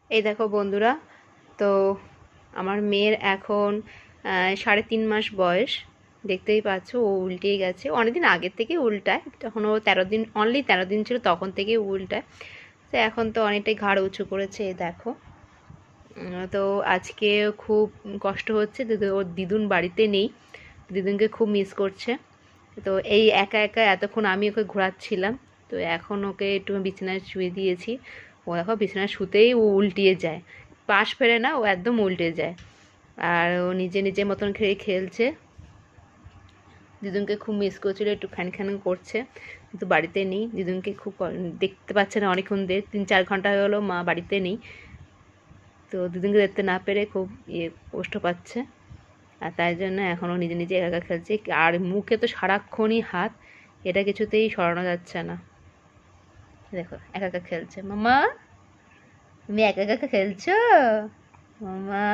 এই দেখো বন্ধুরা, তো আমার মেয়ের এখন 3.5 মাস বয়স। দেখতেই পাচ্ছ ও উল্টেই গেছে, অনেকদিন আগের থেকে উল্টায়, তখন ও 13 দিন, অনলি 13 দিন ছিল তখন থেকে উল্টায়। তো এখন তো অনেকটাই ঘাড় উঁচু করেছে, এই দেখো। তো আজকে খুব কষ্ট হচ্ছে, ওর দিদুন বাড়িতে নেই, দিদুনকে খুব মিস করছে। তো এই একা একা এতক্ষণ আমি ওকে ঘোরাচ্ছিলাম, তো এখন ওকে একটু বিছানায় শুয়ে দিয়েছি। ও দেখো বিছানায় শুতেই ও উল্টিয়ে যায়, পাশ ফেরে না, ও একদম উল্টে যায়। আর ও নিজে নিজের মতন খেলছে। দিদুনকে খুব মিস করছিল, একটু খ্যান খ্যান করছে, কিন্তু বাড়িতে নেই। দিদুনকে খুব দেখতে পাচ্ছে না অনেকক্ষণ দিয়ে, 3-4 ঘন্টা হয়ে হলো মা বাড়িতে নেই। তো দিদুনকে দেখতে না পেরে খুব কষ্ট পাচ্ছে। আর তাই জন্য এখনও নিজে নিজে একা একা খেলছে। আর মুখে তো সারাক্ষণই হাত, এটা কিছুতেই সরানো যাচ্ছে না। দেখো একা একা খেলছে। মামা, তুমি একা একা খেলছো মামা?